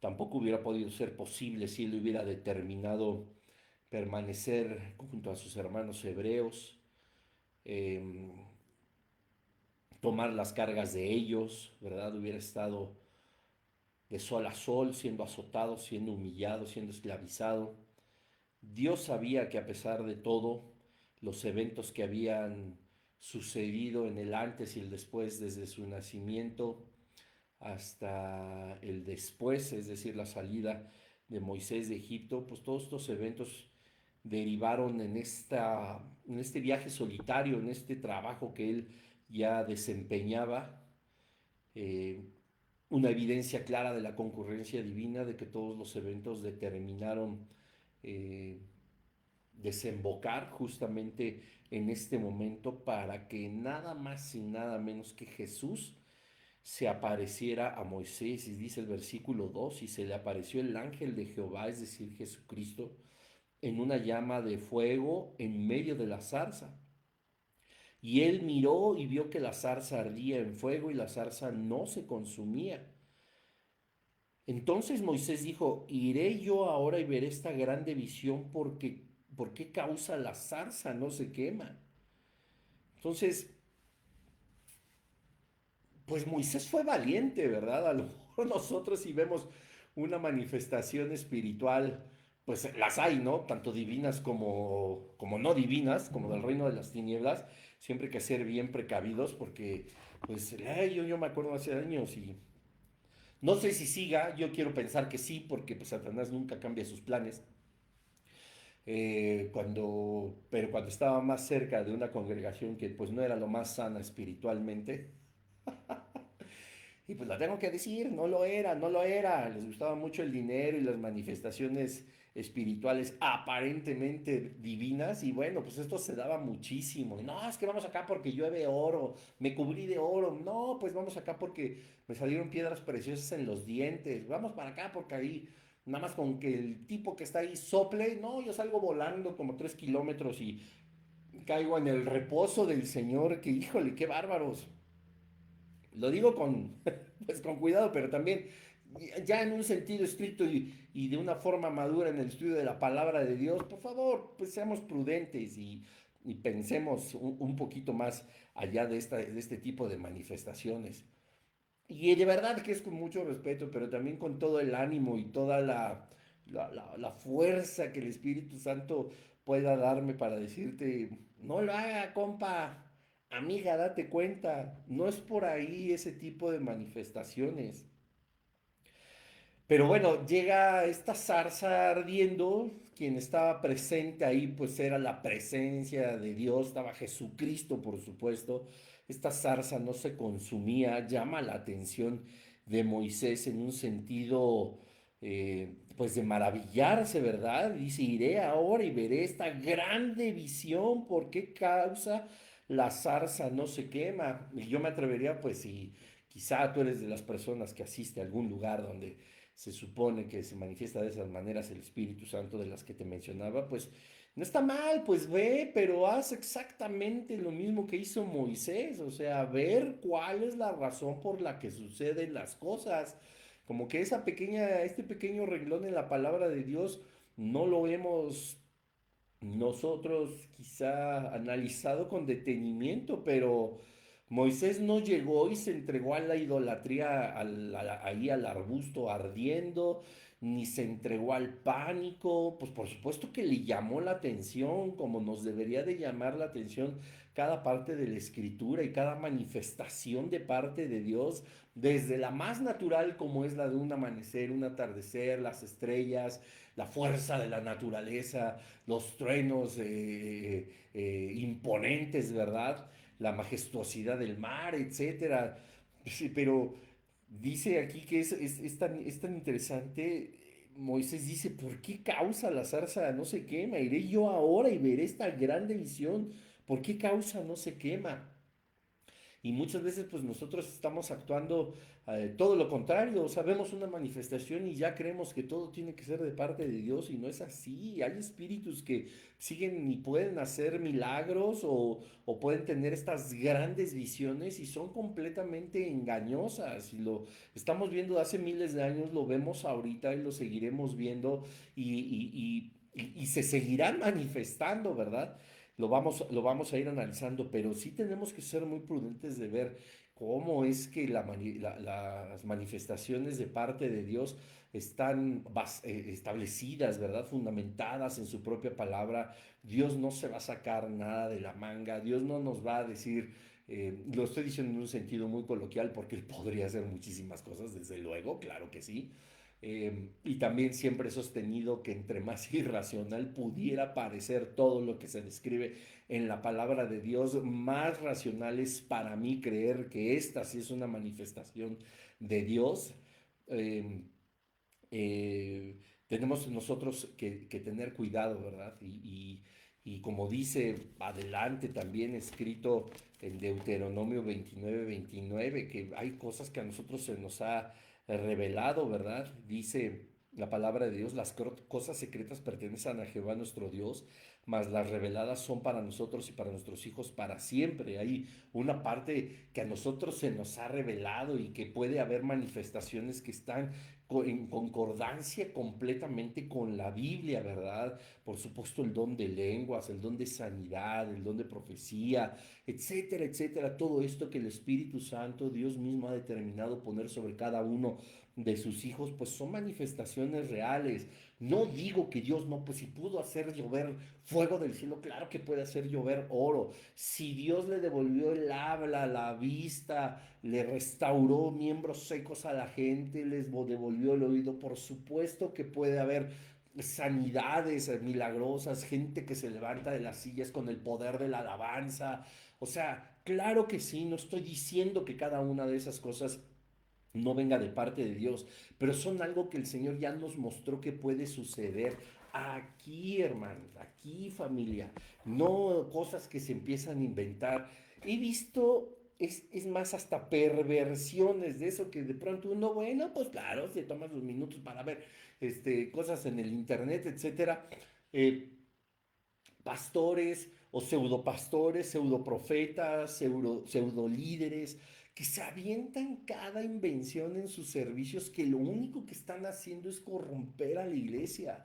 Speaker 1: Tampoco hubiera podido ser posible si él hubiera determinado permanecer junto a sus hermanos hebreos, eh, tomar las cargas de ellos, ¿verdad? Hubiera estado de sol a sol, siendo azotado, siendo humillado, siendo esclavizado. Dios sabía que a pesar de todo, los eventos que habían sucedido en el antes y el después, desde su nacimiento hasta el después, es decir, la salida de Moisés de Egipto, pues todos estos eventos derivaron en este viaje solitario, en este trabajo que él ya desempeñaba, eh, una evidencia clara de la concurrencia divina, de que todos los eventos determinaron eh, desembocar justamente en este momento para que nada más y nada menos que Jesús se apareciera a Moisés. Y dice el versículo 2, y se le apareció el ángel de Jehová, es decir, Jesucristo, en una llama de fuego en medio de la zarza. Y él miró y vio que la zarza ardía en fuego y la zarza no se consumía. Entonces Moisés dijo, iré yo ahora y veré esta grande visión porque, ¿por qué causa la zarza no se quema? Entonces, pues Moisés fue valiente, ¿verdad? A lo mejor nosotros si vemos una manifestación espiritual, pues las hay, ¿no? Tanto divinas como no divinas, como del reino de las tinieblas, siempre hay que ser bien precavidos porque, pues, yo me acuerdo hace años y no sé si siga, yo quiero pensar que sí, porque pues, Satanás nunca cambia sus planes. Pero cuando estaba más cerca de una congregación que pues no era lo más sana espiritualmente, y pues la tengo que decir, no lo era, no lo era. Les gustaba mucho el dinero y las manifestaciones espirituales aparentemente divinas. Y bueno, pues esto se daba muchísimo. Y no, es que vamos acá porque llueve oro, me cubrí de oro. No, pues vamos acá porque me salieron piedras preciosas en los dientes. Vamos para acá porque ahí, nada más con que el tipo que está ahí sople, no, yo salgo volando como 3 kilómetros y caigo en el reposo del Señor. Que híjole, qué bárbaros. Lo digo con, pues con cuidado, pero también ya en un sentido estricto y de una forma madura en el estudio de la palabra de Dios. Por favor, pues seamos prudentes y pensemos un poquito más allá de este tipo de manifestaciones. Y de verdad que es con mucho respeto, pero también con todo el ánimo y toda la fuerza que el Espíritu Santo pueda darme para decirte, no lo haga, compa, amiga, date cuenta, no es por ahí ese tipo de manifestaciones. Pero bueno, llega esta zarza ardiendo, quien estaba presente ahí pues era la presencia de Dios, estaba Jesucristo por supuesto. Esta zarza no se consumía, llama la atención de Moisés en un sentido pues de maravillarse, ¿verdad? Dice, iré ahora y veré esta grande visión, ¿por qué causa la zarza no se quema? Y yo me atrevería pues si quizá tú eres de las personas que asiste a algún lugar donde se supone que se manifiesta de esas maneras el Espíritu Santo de las que te mencionaba, pues no está mal, pues ve, pero haz exactamente lo mismo que hizo Moisés, o sea, ver cuál es la razón por la que suceden las cosas. Como que este pequeño renglón en la palabra de Dios no lo hemos nosotros quizá analizado con detenimiento, pero Moisés no llegó y se entregó a la idolatría ahí al arbusto ardiendo, ni se entregó al pánico, pues por supuesto que le llamó la atención, como nos debería de llamar la atención cada parte de la escritura y cada manifestación de parte de Dios, desde la más natural como es la de un amanecer, un atardecer, las estrellas, la fuerza de la naturaleza, los truenos imponentes, ¿verdad? La majestuosidad del mar, etcétera. Sí, pero dice aquí que es tan interesante. Moisés dice, ¿por qué causa la zarza no se quema? Iré yo ahora y veré esta grande visión. ¿Por qué causa no se quema? Y muchas veces pues nosotros estamos actuando todo lo contrario, o sea, vemos una manifestación y ya creemos que todo tiene que ser de parte de Dios y no es así. Hay espíritus que siguen y pueden hacer milagros o pueden tener estas grandes visiones y son completamente engañosas. Y lo estamos viendo hace miles de años, lo vemos ahorita y lo seguiremos viendo y se seguirán manifestando, ¿verdad? Lo vamos a ir analizando, pero sí tenemos que ser muy prudentes de ver cómo es que las manifestaciones de parte de Dios están establecidas, ¿verdad? Fundamentadas en su propia palabra. Dios no se va a sacar nada de la manga, Dios no nos va a decir, lo estoy diciendo en un sentido muy coloquial porque Él podría hacer muchísimas cosas, desde luego, claro que sí. Y también siempre he sostenido que entre más irracional pudiera parecer todo lo que se describe en la palabra de Dios, más racional es para mí creer que esta sí es una manifestación de Dios. Eh, Tenemos nosotros que tener cuidado, ¿verdad? Y como dice adelante también escrito en Deuteronomio 29 que hay cosas que a nosotros se nos ha revelado, ¿verdad? Dice la palabra de Dios, las cosas secretas pertenecen a Jehová nuestro Dios, mas las reveladas son para nosotros y para nuestros hijos para siempre. Hay una parte que a nosotros se nos ha revelado y que puede haber manifestaciones que están en concordancia completamente con la Biblia, ¿verdad? Por supuesto, el don de lenguas, el don de sanidad, el don de profecía, etcétera, etcétera. Todo esto que el Espíritu Santo, Dios mismo ha determinado poner sobre cada uno de sus hijos, pues son manifestaciones reales. No digo que Dios no, pues si pudo hacer llover fuego del cielo, claro que puede hacer llover oro. Si Dios le devolvió el habla, la vista, le restauró miembros secos a la gente, les devolvió el oído, por supuesto que puede haber sanidades milagrosas, gente que se levanta de las sillas con el poder de la alabanza. O sea, claro que sí, no estoy diciendo que cada una de esas cosas no venga de parte de Dios, pero son algo que el Señor ya nos mostró que puede suceder aquí, hermanos, aquí, familia, no cosas que se empiezan a inventar. He visto, es más, hasta perversiones de eso que de pronto uno, bueno, pues claro, se toma sus minutos para ver cosas en el internet, etcétera. Eh, Pastores o pseudopastores, pseudoprofetas, pseudo líderes que se avientan cada invención en sus servicios que lo único que están haciendo es corromper a la iglesia,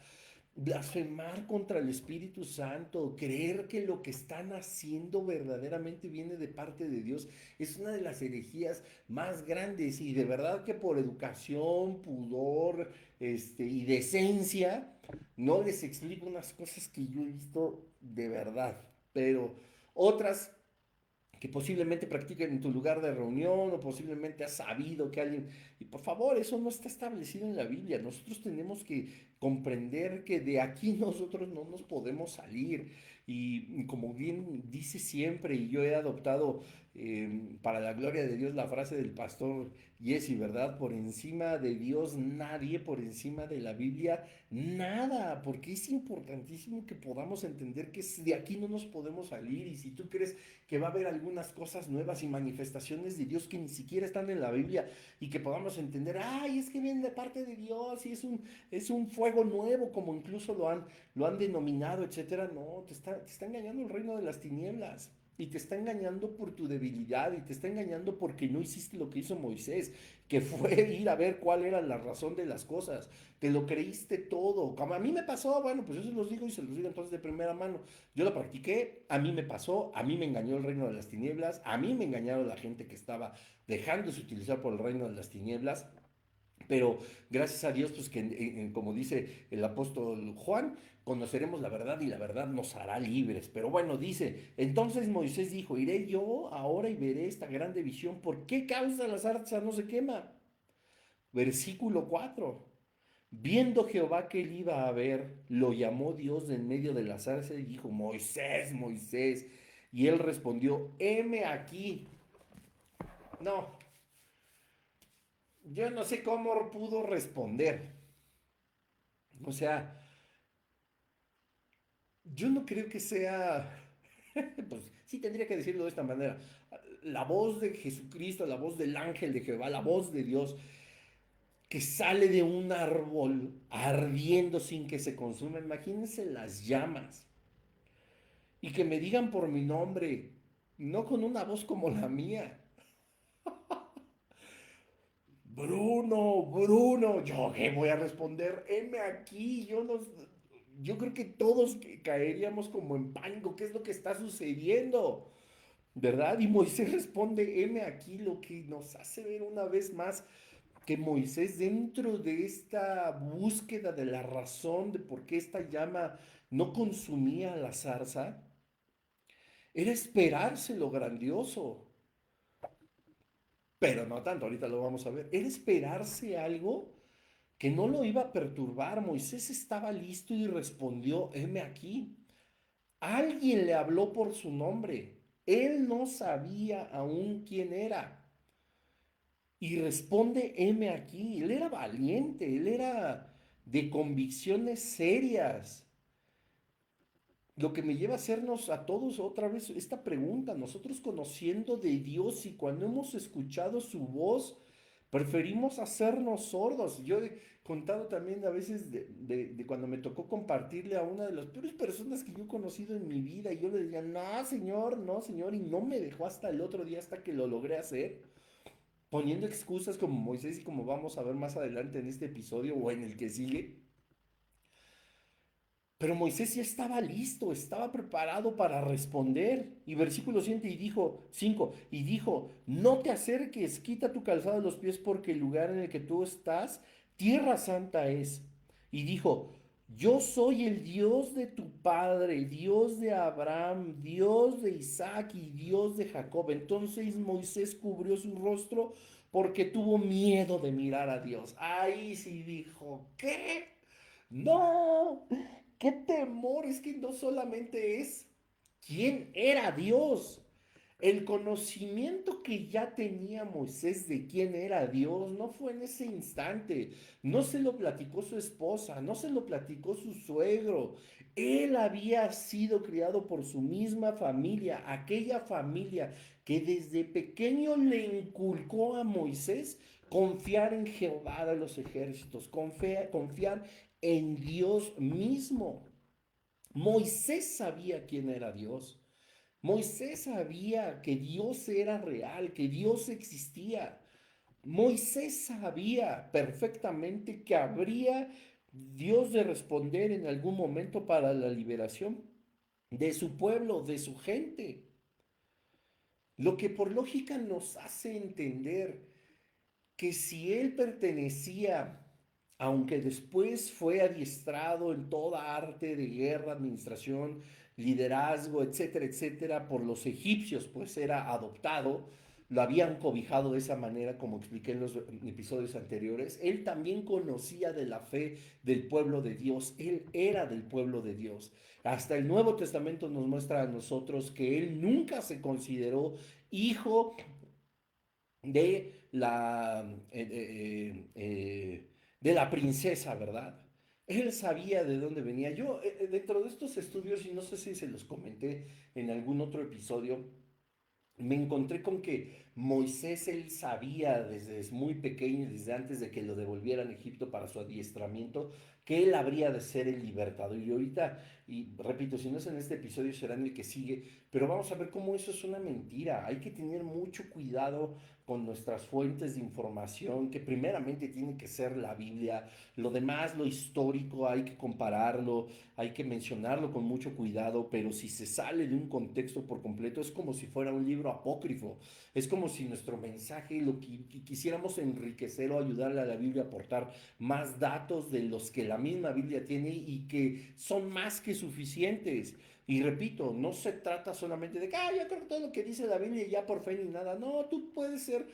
Speaker 1: blasfemar contra el Espíritu Santo, creer que lo que están haciendo verdaderamente viene de parte de Dios, es una de las herejías más grandes y de verdad que por educación, pudor, y decencia, no les explico unas cosas que yo he visto de verdad, pero otras que posiblemente practiquen en tu lugar de reunión o posiblemente has sabido que alguien... Y por favor, eso no está establecido en la Biblia. Nosotros tenemos que comprender que de aquí nosotros no nos podemos salir. Y como bien dice siempre, y yo he adoptado para la gloria de Dios la frase del pastor Jesse, ¿verdad? Por encima de Dios nadie, por encima de la Biblia nada, porque es importantísimo que podamos entender que de aquí no nos podemos salir. Y si tú crees que va a haber algunas cosas nuevas y manifestaciones de Dios que ni siquiera están en la Biblia y que podamos entender, ay, es que viene de parte de Dios y es un fuego nuevo, como incluso lo han denominado, etcétera. No, te está engañando el reino de las tinieblas. Y te está engañando por tu debilidad y te está engañando porque no hiciste lo que hizo Moisés, que fue ir a ver cuál era la razón de las cosas. Te lo creíste todo. Como a mí me pasó, bueno, pues yo se los digo y se los digo entonces de primera mano. Yo lo practiqué, a mí me pasó, a mí me engañó el reino de las tinieblas, a mí me engañaron la gente que estaba dejándose utilizar por el reino de las tinieblas. Pero gracias a Dios, pues que como dice el apóstol Juan, conoceremos la verdad y la verdad nos hará libres. Pero bueno, dice, entonces Moisés dijo, iré yo ahora y veré esta grande visión. ¿Por qué causa la zarza no se quema? Versículo 4. Viendo Jehová que él iba a ver, lo llamó Dios de en medio de la zarza y dijo, Moisés, Moisés. Y él respondió, heme aquí. No, yo no sé cómo pudo responder. O sea, yo no creo que sea, pues sí tendría que decirlo de esta manera, la voz de Jesucristo, la voz del ángel de Jehová, la voz de Dios que sale de un árbol ardiendo sin que se consuma. Imagínense las llamas y que me digan por mi nombre, no con una voz como la mía. Bruno, Bruno, yo qué voy a responder, heme aquí, yo creo que todos caeríamos como en pánico, ¿qué es lo que está sucediendo? ¿Verdad? Y Moisés responde, heme aquí, lo que nos hace ver una vez más que Moisés dentro de esta búsqueda de la razón de por qué esta llama no consumía la zarza, era esperarse lo grandioso, pero no tanto, ahorita lo vamos a ver, era esperarse algo que no lo iba a perturbar. Moisés estaba listo y respondió, heme aquí. Alguien le habló por su nombre. Él no sabía aún quién era. Y responde, heme aquí. Él era valiente, él era de convicciones serias. Lo que me lleva a hacernos a todos otra vez esta pregunta, nosotros conociendo de Dios y cuando hemos escuchado su voz, preferimos hacernos sordos. Yo he contado también a veces de cuando me tocó compartirle a una de las peores personas que yo he conocido en mi vida y yo le decía, no, señor, y no me dejó hasta el otro día hasta que lo logré hacer, poniendo excusas como Moisés y como vamos a ver más adelante en este episodio o en el que sigue. Pero Moisés ya estaba listo, estaba preparado para responder. Y versículo 7 y dijo, 5 y dijo, no te acerques, quita tu calzado de los pies porque el lugar en el que tú estás, tierra santa es. Y dijo, yo soy el Dios de tu padre, Dios de Abraham, Dios de Isaac y Dios de Jacob. Entonces Moisés cubrió su rostro porque tuvo miedo de mirar a Dios. Ahí sí dijo, ¿qué? No, qué temor, es que no solamente es quién era Dios, el conocimiento que ya tenía Moisés de quién era Dios no fue en ese instante, no se lo platicó su esposa, no se lo platicó su suegro, él había sido criado por su misma familia, aquella familia que desde pequeño le inculcó a Moisés confiar en Jehová de los ejércitos, confiar en Dios mismo. Moisés sabía quién era Dios. Moisés sabía que Dios era real, que Dios existía. Moisés sabía perfectamente que habría Dios de responder en algún momento para la liberación de su pueblo, de su gente. Lo que por lógica nos hace entender que si él pertenecía, aunque después fue adiestrado en toda arte de guerra, administración, liderazgo, etcétera, etcétera, por los egipcios, pues era adoptado, lo habían cobijado de esa manera, como expliqué en los episodios anteriores, él también conocía de la fe del pueblo de Dios, él era del pueblo de Dios. Hasta el Nuevo Testamento nos muestra a nosotros que él nunca se consideró hijo de la princesa, ¿verdad? Él sabía de dónde venía. Yo, dentro de estos estudios, y no sé si se los comenté en algún otro episodio, me encontré con que Moisés, él sabía desde muy pequeño, desde antes de que lo devolvieran a Egipto para su adiestramiento, que él habría de ser el libertador. Y ahorita, y repito, si no es en este episodio, será en el que sigue, pero vamos a ver cómo eso es una mentira. Hay que tener mucho cuidado con nuestras fuentes de información, que primeramente tiene que ser la Biblia. Lo demás, lo histórico, hay que compararlo, hay que mencionarlo con mucho cuidado, pero si se sale de un contexto por completo, es como si fuera un libro apócrifo. Es como si nuestro mensaje, lo que quisiéramos enriquecer o ayudarle a la Biblia a aportar más datos de los que la misma Biblia tiene y que son más que suficientes. Y repito, no se trata solamente de que, yo creo que todo lo que dice la Biblia ya por fe ni nada. No, tú puedes ser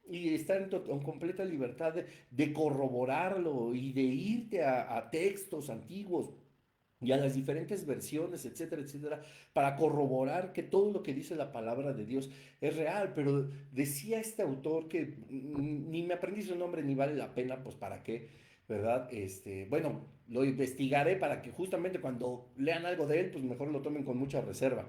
Speaker 1: y estar en completa libertad de corroborarlo y de irte a textos antiguos y a las diferentes versiones, etcétera, etcétera, para corroborar que todo lo que dice la palabra de Dios es real. Pero decía este autor que ni me aprendí su nombre ni vale la pena, pues para qué, ¿verdad? Bueno, lo investigaré para que justamente cuando lean algo de él, pues mejor lo tomen con mucha reserva.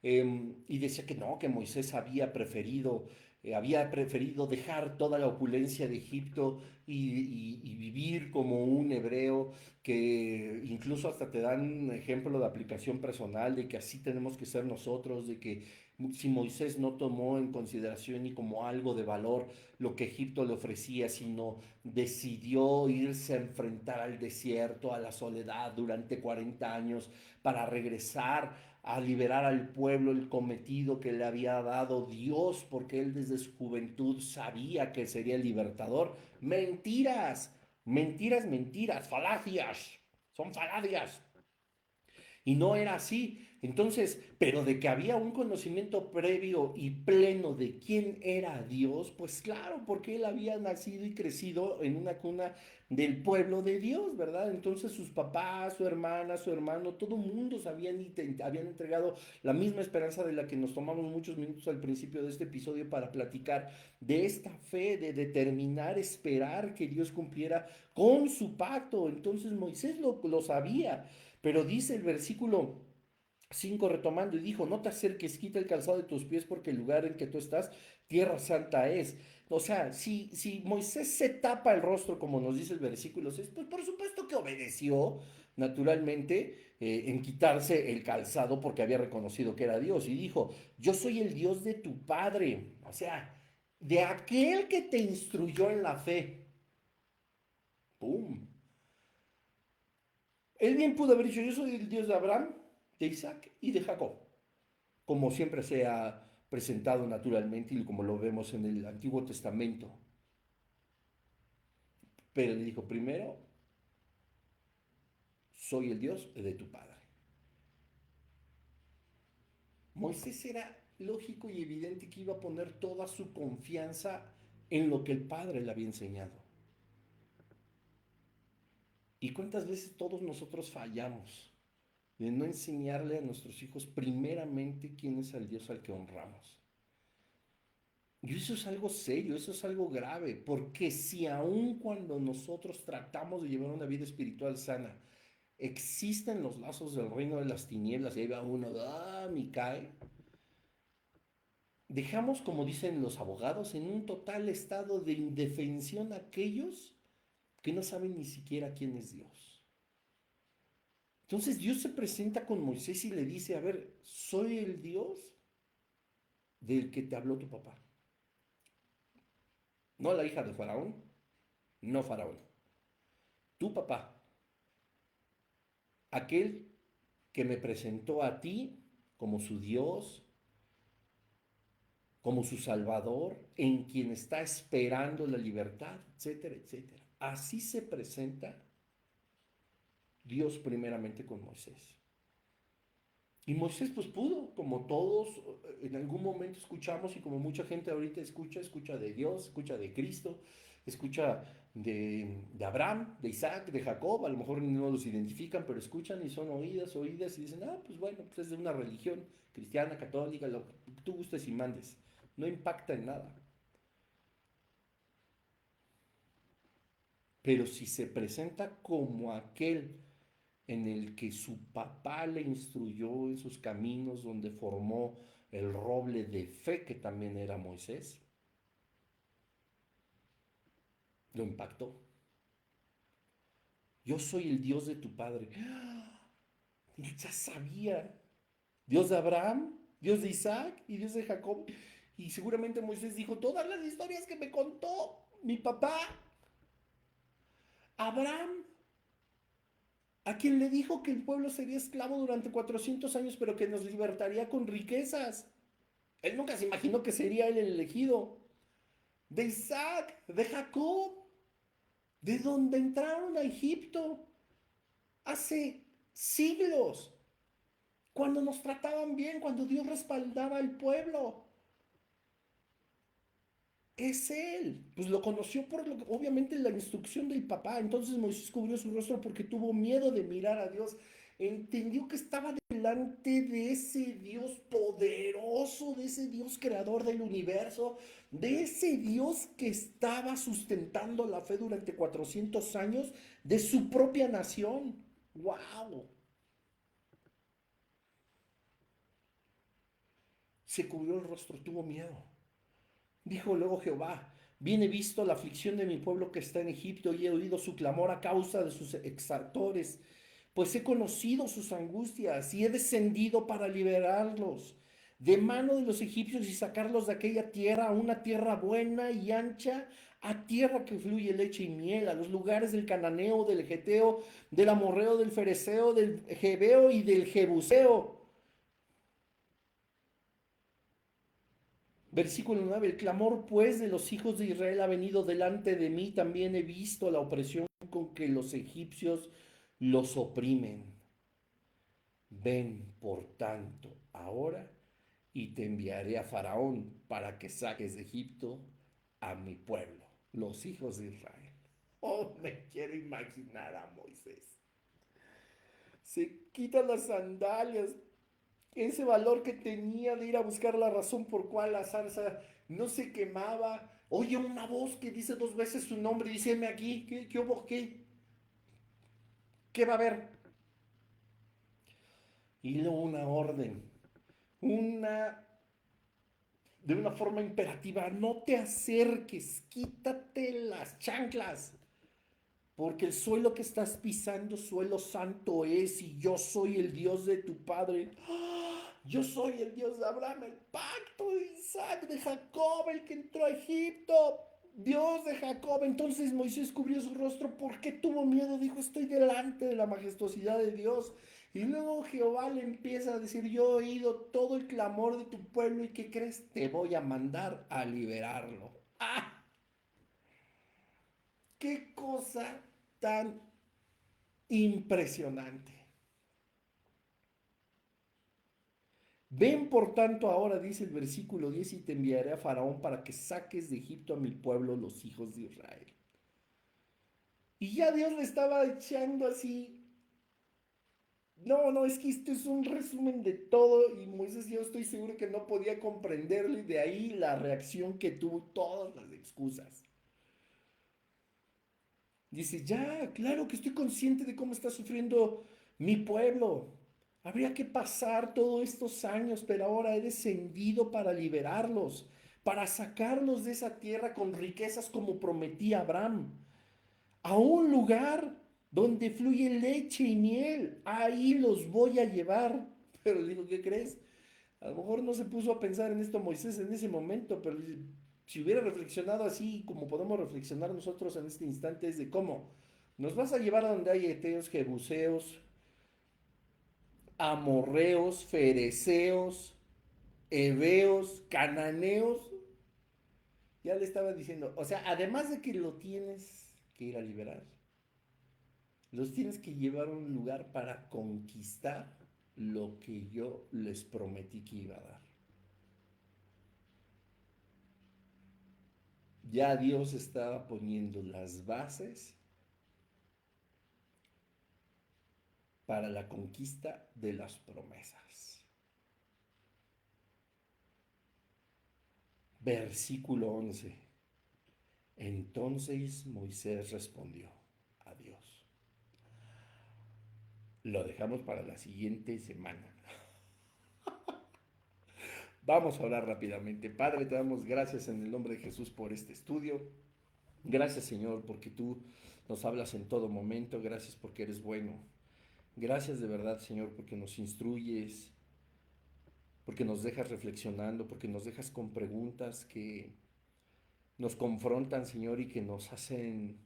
Speaker 1: Y decía que no, que Moisés había preferido dejar toda la opulencia de Egipto y vivir como un hebreo, que incluso hasta te dan ejemplo de aplicación personal, de que así tenemos que ser nosotros, de que si Moisés no tomó en consideración ni como algo de valor lo que Egipto le ofrecía, sino decidió irse a enfrentar al desierto, a la soledad durante 40 años para regresar a liberar al pueblo el cometido que le había dado Dios, porque él desde su juventud sabía que sería el libertador. Mentiras, mentiras, mentiras, falacias, son falacias. Y no era así. Entonces, pero de que había un conocimiento previo y pleno de quién era Dios, pues claro, porque él había nacido y crecido en una cuna del pueblo de Dios, ¿verdad? Entonces sus papás, su hermana, su hermano, todo el mundo habían entregado la misma esperanza de la que nos tomamos muchos minutos al principio de este episodio para platicar de esta fe, de determinar, esperar que Dios cumpliera con su pacto. Entonces Moisés lo sabía. Pero dice el versículo 5 retomando y dijo, no te acerques, quita el calzado de tus pies porque el lugar en que tú estás, tierra santa es. O sea, si Moisés se tapa el rostro, como nos dice el versículo 6, pues por supuesto que obedeció naturalmente en quitarse el calzado porque había reconocido que era Dios y dijo, yo soy el Dios de tu padre, o sea, de aquel que te instruyó en la fe. ¡Pum! Él bien pudo haber dicho, yo soy el Dios de Abraham, de Isaac y de Jacob, como siempre se ha presentado naturalmente y como lo vemos en el Antiguo Testamento. Pero le dijo, primero, soy el Dios de tu padre. Moisés era lógico y evidente que iba a poner toda su confianza en lo que el padre le había enseñado. ¿Y cuántas veces todos nosotros fallamos de no enseñarle a nuestros hijos primeramente quién es el Dios al que honramos? Y eso es algo serio, eso es algo grave, porque si aun cuando nosotros tratamos de llevar una vida espiritual sana, existen los lazos del reino de las tinieblas y ahí va uno, me cae, dejamos, como dicen los abogados, en un total estado de indefensión a aquellos que no saben ni siquiera quién es Dios. Entonces Dios se presenta con Moisés y le dice, a ver, soy el Dios del que te habló tu papá, no la hija de Faraón, no Faraón, tu papá, aquel que me presentó a ti como su Dios, como su Salvador, en quien está esperando la libertad, etcétera, etcétera. Así se presenta Dios primeramente con Moisés. Y Moisés pues pudo, como todos en algún momento escuchamos y como mucha gente ahorita escucha de Dios, escucha de Cristo, escucha de Abraham, de Isaac, de Jacob, a lo mejor no los identifican, pero escuchan y son oídas y dicen, pues bueno, pues es de una religión cristiana, católica, lo que tú gustes y mandes. No impacta en nada. Pero si se presenta como aquel en el que su papá le instruyó en sus caminos, donde formó el roble de fe que también era Moisés, lo impactó. Yo soy el Dios de tu padre. Él ya sabía. Dios de Abraham, Dios de Isaac y Dios de Jacob. Y seguramente Moisés dijo todas las historias que me contó mi papá, Abraham, a quien le dijo que el pueblo sería esclavo durante 400 años, pero que nos libertaría con riquezas. Él nunca se imaginó que sería él el elegido. De Isaac, de Jacob, de donde entraron a Egipto hace siglos, cuando nos trataban bien, cuando Dios respaldaba al pueblo. Es él. Pues lo conoció por obviamente la instrucción del papá. Entonces Moisés cubrió su rostro porque tuvo miedo de mirar a Dios. Entendió que estaba delante de ese Dios poderoso, de ese Dios creador del universo, de ese Dios que estaba sustentando la fe durante 400 años de su propia nación. ¡Wow! Se cubrió el rostro, tuvo miedo. Dijo luego Jehová, bien he visto la aflicción de mi pueblo que está en Egipto y he oído su clamor a causa de sus exactores, pues he conocido sus angustias y he descendido para liberarlos de mano de los egipcios y sacarlos de aquella tierra a una tierra buena y ancha, a tierra que fluye leche y miel, a los lugares del cananeo, del geteo, del amorreo, del fereceo, del jebeo y del jebuseo. Versículo 9, el clamor pues de los hijos de Israel ha venido delante de mí, también he visto la opresión con que los egipcios los oprimen. Ven, por tanto, ahora y te enviaré a Faraón para que saques de Egipto a mi pueblo, los hijos de Israel. Oh, me quiero imaginar a Moisés. Se quita las sandalias, ese valor que tenía de ir a buscar la razón por cual la zarza no se quemaba. Oye una voz que dice dos veces su nombre y dice, heme aquí, ¿qué hubo? ¿Qué va a haber? Y luego una orden, una, de una forma imperativa, no te acerques, quítate las chanclas, porque el suelo que estás pisando, suelo santo es, y yo soy el Dios de tu padre. Yo soy el Dios de Abraham, el pacto de Isaac, de Jacob, el que entró a Egipto. Dios de Jacob. Entonces Moisés cubrió su rostro porque tuvo miedo. Dijo, estoy delante de la majestuosidad de Dios. Y luego Jehová le empieza a decir, yo he oído todo el clamor de tu pueblo y ¿qué crees? Te voy a mandar a liberarlo. ¡Ah! ¡Qué cosa tan impresionante! Ven por tanto ahora, dice el versículo 10, y te enviaré a Faraón para que saques de Egipto a mi pueblo, los hijos de Israel. Y ya Dios le estaba echando así. No, no, es que esto es un resumen de todo y Moisés yo estoy seguro que no podía comprenderlo y de ahí la reacción que tuvo, todas las excusas. Dice, ya, claro que estoy consciente de cómo está sufriendo mi pueblo. Habría que pasar todos estos años, pero ahora he descendido para liberarlos, para sacarlos de esa tierra con riquezas como prometí a Abraham, a un lugar donde fluye leche y miel. Ahí los voy a llevar. Pero le digo, ¿qué crees? A lo mejor no se puso a pensar en esto Moisés en ese momento, pero si hubiera reflexionado así como podemos reflexionar nosotros en este instante es de cómo nos vas a llevar a donde hay eteos, jebuseos, amorreos, fereceos, heveos, cananeos. Ya le estaba diciendo, o sea, además de que lo tienes que ir a liberar, los tienes que llevar a un lugar para conquistar lo que yo les prometí que iba a dar. Ya Dios estaba poniendo las bases para la conquista de las promesas. Versículo 11. Entonces Moisés respondió a Dios. Lo dejamos para la siguiente semana. Vamos a hablar rápidamente. Padre, te damos gracias en el nombre de Jesús por este estudio. Gracias, Señor, porque tú nos hablas en todo momento. Gracias porque eres bueno. Gracias de verdad, Señor, porque nos instruyes, porque nos dejas reflexionando, porque nos dejas con preguntas que nos confrontan, Señor, y que nos hacen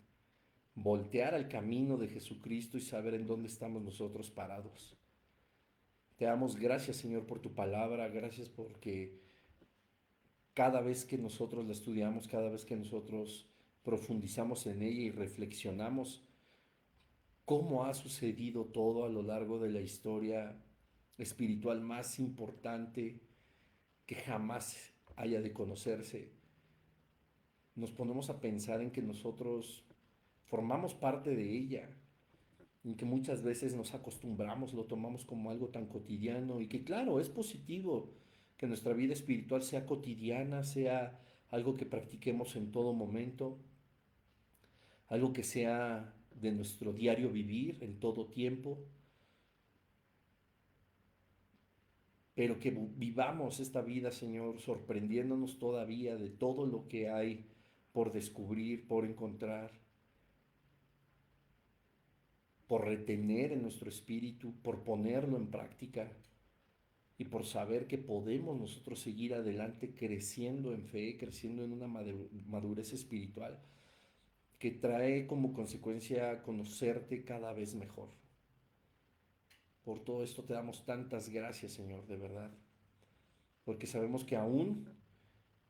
Speaker 1: voltear al camino de Jesucristo y saber en dónde estamos nosotros parados. Te damos gracias, Señor, por tu palabra. Gracias porque cada vez que nosotros la estudiamos, cada vez que nosotros profundizamos en ella y reflexionamos cómo ha sucedido todo a lo largo de la historia espiritual más importante que jamás haya de conocerse, nos ponemos a pensar en que nosotros formamos parte de ella, en que muchas veces nos acostumbramos, lo tomamos como algo tan cotidiano y que claro, es positivo que nuestra vida espiritual sea cotidiana, sea algo que practiquemos en todo momento, algo que sea de nuestro diario vivir en todo tiempo, pero que vivamos esta vida, Señor, sorprendiéndonos todavía de todo lo que hay por descubrir, por encontrar, por retener en nuestro espíritu, por ponerlo en práctica y por saber que podemos nosotros seguir adelante creciendo en fe, creciendo en una madurez espiritual que trae como consecuencia conocerte cada vez mejor. Por todo esto te damos tantas gracias, Señor, de verdad, porque sabemos que aún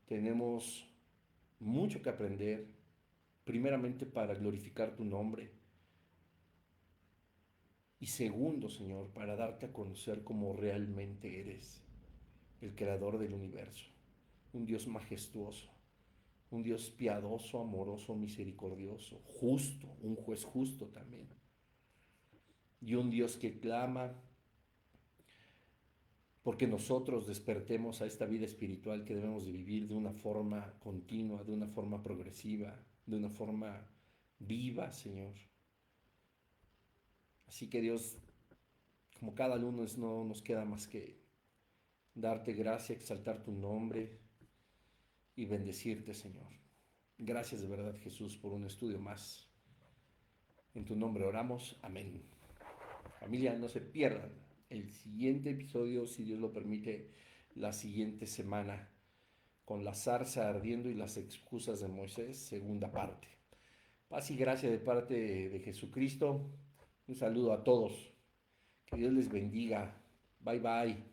Speaker 1: tenemos mucho que aprender, primeramente para glorificar tu nombre y segundo, Señor, para darte a conocer como realmente eres, el creador del universo, un Dios majestuoso, un Dios piadoso, amoroso, misericordioso, justo, un juez justo también, y un Dios que clama porque nosotros despertemos a esta vida espiritual que debemos de vivir de una forma continua, de una forma progresiva, de una forma viva, Señor. Así que Dios, como cada lunes no nos queda más que darte gracia, exaltar tu nombre y bendecirte, Señor. Gracias de verdad, Jesús, por un estudio más. En tu nombre oramos. Amén. Familia, no se pierdan el siguiente episodio, si Dios lo permite, la siguiente semana, con la zarza ardiendo y las excusas de Moisés, segunda parte. Paz y gracia de parte de Jesucristo. Un saludo a todos. Que Dios les bendiga. Bye bye.